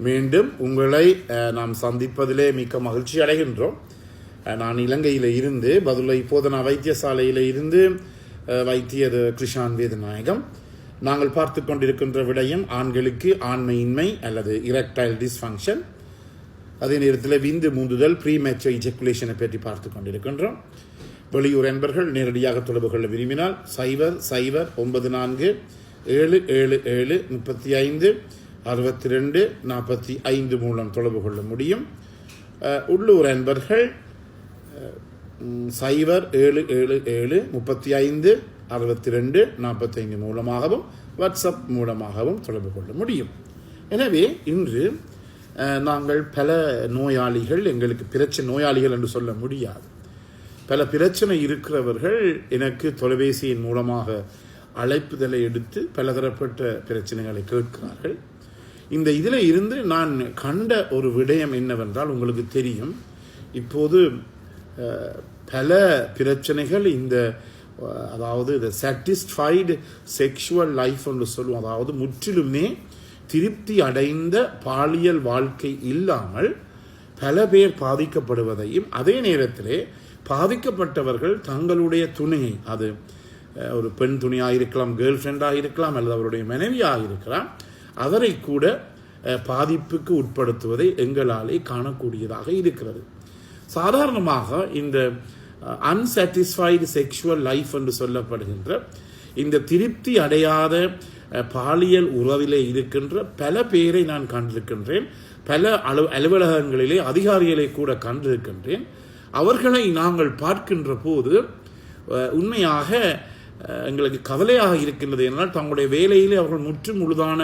மீண்டும் உங்களை நாம் சந்திப்பதிலே மிக்க மகிழ்ச்சி அடைகின்றோம். நான் இலங்கையில் இருந்து பதுளை போதனா வைத்தியசாலையில் இருந்து வைத்தியர் கிருஷான் வேதநாயகம். நாங்கள் பார்த்து கொண்டிருக்கின்ற விடயம் ஆண்களுக்கு ஆண்மையின்மை அல்லது இரெக்டைல் டிஸ்ஃபங்க்ஷன், அதே நேரத்தில் விந்து மூந்துதல் ப்ரீமேச்சர் இஜக்குலேஷனை பற்றி பார்த்து கொண்டிருக்கின்றோம். வெளியூர் என்பர்கள் நேரடியாக தொடர்பு கொள்ள விரும்பினால் 009477356245 மூலம் தொடர்பு கொள்ள முடியும். உள்ளூர் என்பர்கள் 0777356245 மூலமாகவும் வாட்ஸ்அப் மூலமாகவும் தொடர்பு கொள்ள முடியும். எனவே இன்று நாங்கள் பல நோயாளிகள், எங்களுக்கு நோயாளிகள் என்று சொல்ல முடியாது, பல பிரச்சனை இருக்கிறவர்கள் எனக்கு தொலைபேசியின் மூலமாக அழைப்புதலை எடுத்து பலதரப்பட்ட பிரச்சனைகளை கேட்கிறார்கள். இந்த இதில் இருந்து நான் கண்ட ஒரு விடயம் என்னவென்றால், உங்களுக்கு தெரியும், இப்போது பல பிரச்சனைகள் அதாவது சாட்டிஸ்ஃபைடு செக்ஷுவல் லைஃப் என்று சொல்லுவோம். அதாவது முற்றிலுமே திருப்தி அடைந்த பாலியல் வாழ்க்கை இல்லாமல் பல பேர் பாதிக்கப்படுவதையும், அதே நேரத்திலே பாதிக்கப்பட்டவர்கள் தங்களுடைய துணையை, அது ஒரு பெண் துணையாக இருக்கலாம், கேர்ள் ஃப்ரெண்டாக இருக்கலாம், அல்லது அவருடைய மனைவியாக இருக்கலாம், அவரை கூட பாதிப்புக்கு உட்படுத்துவதை எங்களாலே காணக்கூடியதாக இருக்கிறது. சாதாரணமாக இந்த அன்சாட்டிஸ்ஃபைடு செக்ஷுவல் லைஃப் என்று சொல்லப்படுகின்ற இந்த திருப்தி அடையாத பாலியல் உறவிலே இருக்கின்ற பல பேரை நான் கண்டிருக்கின்றேன். பல அலுவலகங்களிலே அதிகாரிகளை கூட கண்டிருக்கின்றேன். அவர்களை நாங்கள் பார்க்கின்ற போது உண்மையாக எங்களுக்கு கவலையாக இருக்கின்றது. என்றால் தங்களுடைய வேலையிலே அவர்கள் முற்று முழுதான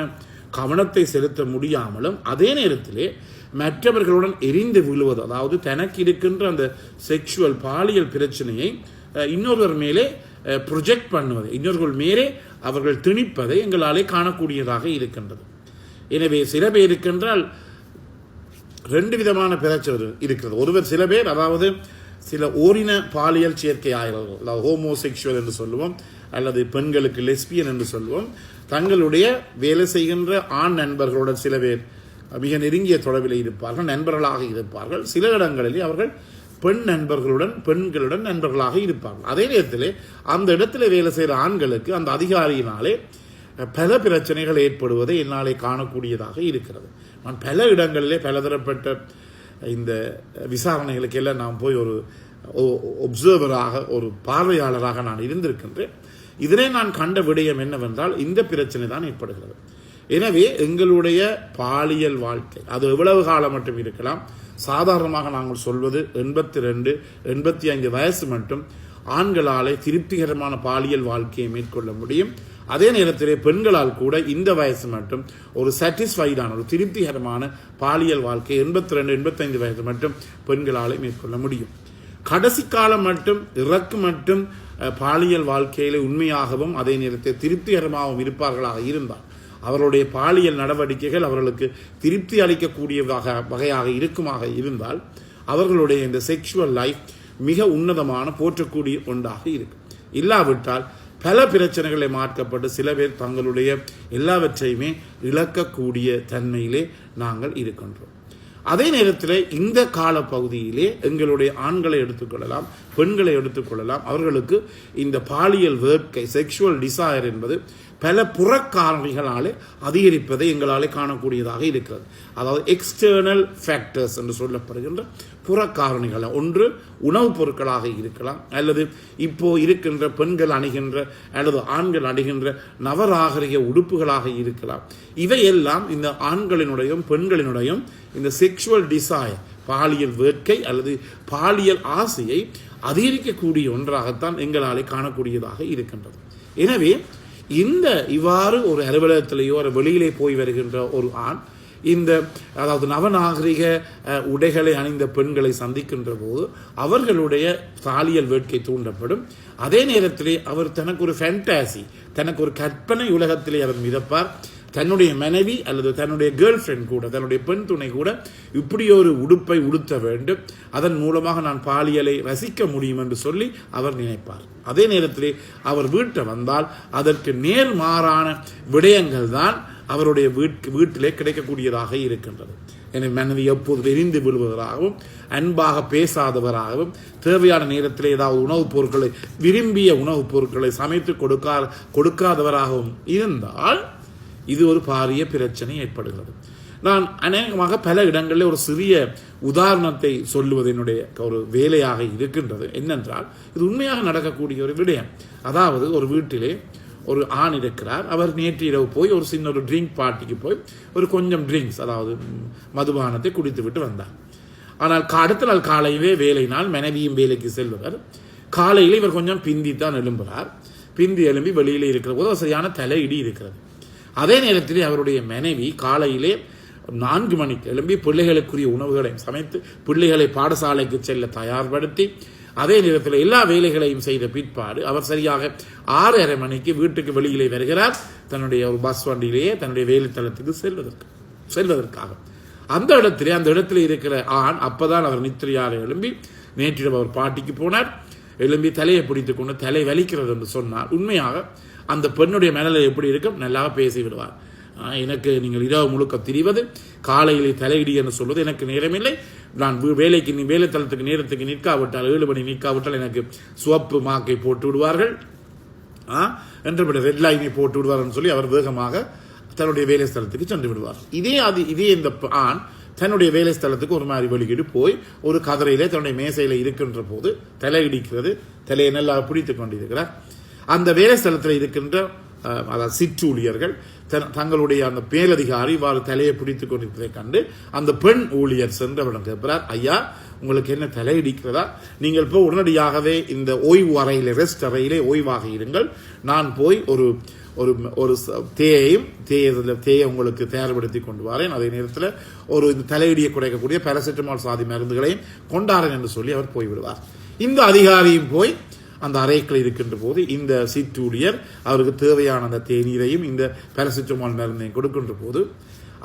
கவனத்தை செலுத்த முடியாமலும், அதே நேரத்திலே மற்றவர்களுடன் எரிந்து விழுவது, அதாவது தனக்கு இருக்கின்ற அந்த செக்ஷுவல் பாலியல் பிரச்சனையை இன்னொருவர் மேலே ப்ரொஜெக்ட் பண்ணுவது, இன்னொருவர் மேலே அவர்கள் திணிப்பதை எங்களாலே காணக்கூடியதாக இருக்கின்றது. எனவே சில பேர் இருக்கின்றால் ரெண்டு விதமான பிரச்சனை இருக்கிறது. ஒருவர் சில பேர், அதாவது சில ஓரின பாலியல் சேர்க்கை ஆகிறார்கள், ஹோமோசெக்சுவல் என்று சொல்லுவோம், அல்லது பெண்களுக்கு லெஸ்பியன் என்று சொல்லுவோம். தங்களுடைய வேலை செய்கின்ற ஆண் நண்பர்களுடன் சில பேர் மிக நெருங்கிய தொடர்பில் இருப்பார்கள், நண்பர்களாக இருப்பார்கள். சில இடங்களிலே அவர்கள் பெண்களுடன் நண்பர்களாக இருப்பார்கள். அதே நேரத்தில் அந்த இடத்துல வேலை செய்கிற ஆண்களுக்கு அந்த அதிகாரியினாலே பல பிரச்சனைகள் ஏற்படுவதை என்னாலே காணக்கூடியதாக இருக்கிறது. நான் பல இடங்களிலே பலதரப்பட்ட இந்த விசாரணைகளுக்கு எல்லாம் நான் போய் ஒரு ஒப்சர்வராக, ஒரு பார்வையாளராக நான் இருந்திருக்கின்றேன். இதனை நான் கண்ட விடயம் என்னவென்றால், இந்த பிரச்சனை தான் ஏற்படுகிறது. எனவே எங்களுடைய பாலியல் வாழ்க்கை அது எவ்வளவு காலம் மட்டும் இருக்கலாம். சாதாரணமாக நாங்கள் சொல்வது 82-85 வயசு மட்டும் ஆண்களாலே திருப்திகரமான பாலியல் வாழ்க்கையை மேற்கொள்ள முடியும். அதே நேரத்திலே பெண்களால் கூட இந்த வயசு மட்டும் ஒரு சாட்டிஸ்ஃபைடான, ஒரு திருப்திகரமான பாலியல் வாழ்க்கை 82-85 வயசு மட்டும் பெண்களாலே மேற்கொள்ள முடியும். கடைசி காலம் மட்டும் இறக்கு மட்டும் பாலியல் வாழ்க்கையிலே உண்மையாகவும் அதே நேரத்தில் திருப்திகரமாகவும் இருப்பார்களாக இருந்தால், அவர்களுடைய பாலியல் நடவடிக்கைகள் அவர்களுக்கு திருப்தி அளிக்கக்கூடிய வகையாக இருக்குமாக இருந்தால், அவர்களுடைய இந்த செக்ஷுவல் லைஃப் மிக உன்னதமான போற்றக்கூடிய ஒன்றாக இருக்கும். இல்லாவிட்டால் பல பிரச்சனைகளை மாற்றப்பட்டு சில பேர் தங்களுடைய எல்லாவற்றையுமே இழக்கக்கூடிய தன்மையிலே நாங்கள் இருக்கின்றோம். அதே நேரத்தில் இந்த கால பகுதியிலே எங்களுடைய ஆண்களை எடுத்துக்கொள்ளலாம், பெண்களை எடுத்துக்கொள்ளலாம், அவர்களுக்கு இந்த பாலியல் வேட்கை, செக்ஷுவல் டிசையர் என்பது பல புறக்காரணிகளாலே அதிகரிப்பதை எங்களாலே காணக்கூடியதாக இருக்கிறது. அதாவது எக்ஸ்டர்னல் ஃபேக்டர்ஸ் என்று சொல்லப்படுகின்ற புறக்காரணிகள், ஒன்று உணவுப் பொருட்களாக இருக்கலாம், அல்லது இப்போ இருக்கின்ற பெண்கள் அணிகின்ற அல்லது ஆண்கள் அணிகின்ற நவராகரிக உடுப்புகளாக இருக்கலாம். இவையெல்லாம் இந்த ஆண்களினுடையும் பெண்களினுடையும் இந்த செக்ஷுவல் டிசையர், பாலியல் வேட்கை அல்லது பாலியல் ஆசையை அதிகரிக்கக்கூடிய ஒன்றாகத்தான் எங்களாலே காணக்கூடியதாக இருக்கின்றது. எனவே இவ்வாறு ஒரு அலுவலகத்திலேயோ ஒரு வெளியிலே போய் வருகின்ற ஒரு ஆண் அதாவது நவநாகரிக உடைகளை அணிந்த பெண்களை சந்திக்கின்ற போது அவர்களுடைய பாலியல் வேட்கை தூண்டப்படும். அதே நேரத்திலே அவர் தனக்கு ஒரு ஃபேண்டாசி, தனக்கு ஒரு கற்பனை உலகத்திலே அவர் மிதப்பார். தன்னுடைய மனைவி அல்லது தன்னுடைய கேர்ள் ஃப்ரெண்ட் கூட, தன்னுடைய பெண் துணை கூட இப்படி ஒரு உடுப்பை உடுத்த வேண்டும், அதன் மூலமாக நான் பாலியலை ரசிக்க முடியும் என்று சொல்லி அவர் நினைப்பார். அதே நேரத்திலே அவர் வீட்டை வந்தால் அதற்கு நேர்மாறான விடயங்கள் தான் அவருடைய வீட்டிலே கிடைக்கக்கூடியதாக இருக்கின்றது. எனவே மனைவி எப்போது வெறிந்து விழுவதாகவும் அன்பாக பேசாதவராகவும் தேவையான நேரத்தில் ஏதாவது உணவுப் பொருட்களை விரும்பிய உணவுப் பொருட்களை சமைத்து கொடுக்காதவராகவும் இருந்தால் இது ஒரு பாரிய பிரச்சனை ஏற்படுகிறது. நான் அநேகமாக பல இடங்களில் ஒரு சிறிய உதாரணத்தை சொல்லுவது என்னுடைய ஒரு வேலையாக இருக்கின்றது. என்னென்றால் இது உண்மையாக நடக்கக்கூடிய ஒரு விடயம். அதாவது ஒரு வீட்டிலே ஒரு ஆண் இருக்கிறார். அவர் நேற்று இரவு போய் ஒரு சின்ன ஒரு ட்ரிங்க் பார்ட்டிக்கு போய் ஒரு கொஞ்சம் ட்ரிங்க்ஸ், அதாவது மதுபானத்தை குடித்து விட்டு வந்தார். ஆனால் அடுத்த நாள் காலையிலே வேலை நாள் மனைவியும் வேலைக்கு செல்வவர். காலையில் இவர் கொஞ்சம் பிந்தித்தான் எழும்புகிறார். பிந்தி எழும்பி வெளியிலே இருக்கிற போது சரியான தலையிடி இருக்கிறது. அதே நேரத்திலே அவருடைய மனைவி காலையிலே 4 மணிக்கு எழும்பி பிள்ளைகளுக்குரிய உணவுகளை சமைத்து பிள்ளைகளை பாடசாலைக்கு செல்ல தயார்படுத்தி அதே நேரத்தில் எல்லா வேலைகளையும் செய்த பிற்பாடு அவர் சரியாக 6:30 மணிக்கு வீட்டுக்கு வெளியிலே வருகிறார். தன்னுடைய ஒரு பஸ் வண்டியிலேயே தன்னுடைய வேலைத்தளத்துக்கு செல்வதற்காக அந்த இடத்துல இருக்கிற ஆண் அப்பதான் அவர் நித்திரையாக எழும்பி நேற்றிரவு அவர் பாட்டிக்கு போனார். எழும்பி தலையை பிடித்துக் கொண்டு தலை வலிக்கிறது என்று சொன்னார். உண்மையாக அந்த பெண்ணுடைய மனநிலை எப்படி இருக்கும்? நல்லா பேசி விடுவார். எனக்கு நீங்கள் இரவு முழுக்க திரிவது, காலையிலே தலையிடி என்று சொல்வது எனக்கு நேரமில்லை. நான் வேலைத்தளத்துக்கு நேரத்துக்கு நிற்காவிட்டால் 7 மணி நிற்காவிட்டால் எனக்கு சிவப்பு மாக்கை போட்டு விடுவார்கள் என்றபடி ரெட் லைனை போட்டு விடுவார்கள் சொல்லி அவர் வேகமாக தன்னுடைய வேலை ஸ்தலத்துக்கு சென்று விடுவார். இதே இந்த ஆண் தன்னுடைய வேலை ஸ்தலத்துக்கு ஒரு மாதிரி வெளியிட்டு போய் ஒரு கதிரையிலே தன்னுடைய மேசையில இருக்கின்ற போது தலையிடிக்கிறது, தலையை நல்லா பிடித்துக் கொண்டிருக்கிறார். அந்த வேலை ஸ்தலத்தில் இருக்கின்ற அதாவது சிற்றூழியர்கள் தங்களுடைய அந்த மேலதிகாரி இவ்வாறு தலையை பிடித்துக் கொண்டிருப்பதை கண்டு அந்த பெண் ஊழியர் சென்று அவரிடம் கேட்கிறார், ஐயா உங்களுக்கு என்ன தலையிடிக்கிறதா? நீங்கள் இப்போ உடனடியாகவே இந்த ஓய்வு அறையிலே ரெஸ்ட் அறையிலே ஓய்வாக இருங்கள். நான் போய் ஒரு ஒரு தேயை உங்களுக்கு தயார்படுத்தி கொண்டு வரேன். அதே நேரத்தில் ஒரு தலையிடியை குறைக்கக்கூடிய பாராசிட்டமால் சாதி மருந்துகளையும் கொண்டாரன் என்று சொல்லி அவர் போய்விடுவார். இந்த அதிகாரியும் போய் அந்த அறைக்குள் இருக்கின்ற போது இந்த சிற்றூழியர் அவருக்கு தேவையான அந்த தேநீரையும் இந்த பாராசிட்டமால் மருந்தையும் கொடுக்கின்ற போது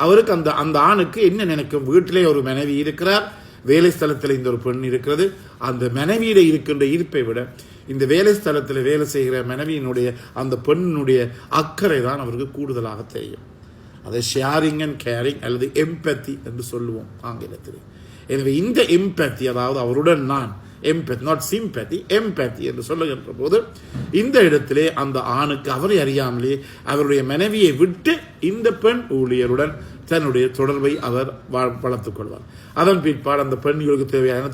அவருக்கு அந்த ஆணுக்கு என்ன நினைக்கும்? வீட்டிலே ஒரு மனைவி இருக்கிறார், வேலை ஸ்தலத்தில் இந்த ஒரு பெண் இருக்கிறது. அந்த மனைவியில இருக்கின்ற ஈர்ப்பை விட இந்த வேலை ஸ்தலத்தில் வேலை செய்கிற மனைவியினுடைய அந்த பெண்ணுடைய அக்கறை தான் அவருக்கு கூடுதலாக தெரியும். அதை ஷேரிங் அண்ட் கேரிங் அல்லது எம்பத்தி என்று சொல்லுவோம் ஆங்கிலத்தில். எனவே இந்த எம்பத்தி, அதாவது அவருடன் நான் எம்பத்தி, நாட் சிம்பத்தி, எம்பத்தி என்று சொல்லுகின்ற போது இந்த இடத்திலே அந்த ஆணுக்கு அவரை அறியாமலே அவருடைய மனைவியை விட்டு இந்த பெண் ஊழியருடன் தன்னுடைய தொடர்பை அவர் வளர்த்துக் கொள்வார். அதன் பிற்பாடு அந்த பெண்களுக்கு தேவையான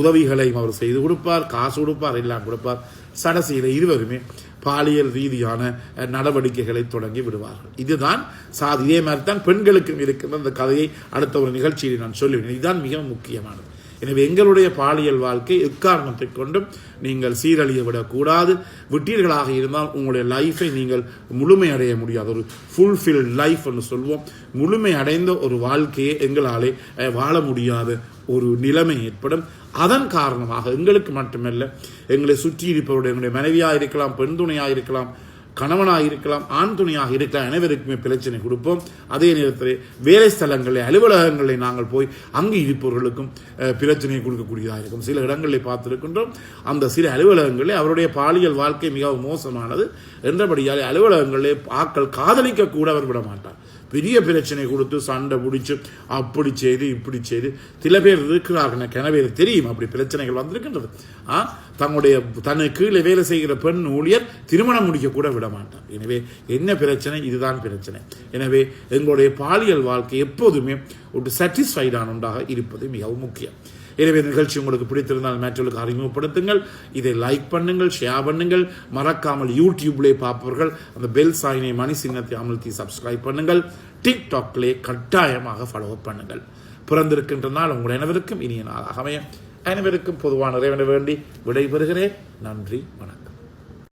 உதவிகளையும் அவர் செய்து கொடுப்பார், காசு கொடுப்பார், எல்லாம் கொடுப்பார். சடசியில இருவருமே பாலியல் ரீதியான நடவடிக்கைகளை தொடங்கி விடுவார்கள். இதுதான் இதே மாதிரி தான் பெண்களுக்கும் இருக்கின்ற அந்த கதையை அடுத்த ஒரு நிகழ்ச்சியில் நான் சொல்லுவேன். இதுதான் மிக முக்கியமானது. எனவே எங்களுடைய பாலியல் வாழ்க்கை எக்காரணத்தை கொண்டும் நீங்கள் சீரழிய விடக்கூடாது. விட்டீர்களாக இருந்தால் உங்களுடைய லைஃபை நீங்கள் முழுமையடைய முடியாது. ஒரு ஃபுல்ஃபில் லைஃப் என்று சொல்வோம். முழுமை அடைந்த ஒரு வாழ்க்கையை எங்களாலே வாழ முடியாத ஒரு நிலைமை ஏற்படும். அதன் காரணமாக எங்களுக்கு மட்டுமல்ல, எங்களை சுற்றி இருப்பவருடைய எங்களுடைய மனைவியாக இருக்கலாம், பெண் துணையாக இருக்கலாம், கணவனாக இருக்கலாம், ஆண் துணையாக இருக்கலாம், அனைவருக்குமே பிரச்சனை கொடுப்போம். அதே நேரத்தில் வேலை ஸ்தலங்களில் அலுவலகங்களில் நாங்கள் போய் அங்கு இருப்பவர்களுக்கும் பிரச்சனையை கொடுக்கக்கூடியதாக இருக்கும். சில இடங்களில் பார்த்திருக்கின்றோம். அந்த சில அலுவலகங்களில் அவருடைய பாலியல் வாழ்க்கை மிகவும் மோசமானது என்றபடியாலே அலுவலகங்களிலே ஆட்கள் காதலிக்க கூட அவர் விட மாட்டார். பெரிய பிரச்சனை கொடுத்து சண்டை பிடிச்சு அப்படி செய்து இப்படி செய்து சில பேர் இருக்கிறார்கள். கிணவே தெரியும் அப்படி பிரச்சனைகள் வந்திருக்கின்றது. தனக்கு கீழே வேலை செய்கிற பெண் ஊழியர் திருமணம் முடிக்க கூட விட மாட்டார். எனவே என்ன பிரச்சனை? இதுதான் பிரச்சனை. எனவே எங்களுடைய பாலியல் வாழ்க்கை எப்போதுமே ஒரு சாட்டிஸ்ஃபைடான ஒன்றாக இருப்பது மிகவும் முக்கியம். எனவே நிகழ்ச்சி உங்களுக்கு பிடித்திருந்தால் மற்றவர்களுக்கு அறிமுகப்படுத்துங்கள். இதை லைக் பண்ணுங்கள், ஷேர் பண்ணுங்கள். மறக்காமல் யூடியூப்லேயே பார்ப்பவர்கள் அந்த பெல் சாயினை மணி சின்னத்தை அமர்த்தி சப்ஸ்கிரைப் பண்ணுங்கள். டிக்டாக்லே கட்டாயமாக ஃபாலோ பண்ணுங்கள். பிறந்திருக்கின்ற நாள் உங்கள் அனைவருக்கும் இனிய நாளாக அமைய அனைவருக்கும் பொதுவான இறைவனை வேண்டி விடைபெறுகிறேன். நன்றி, வணக்கம்.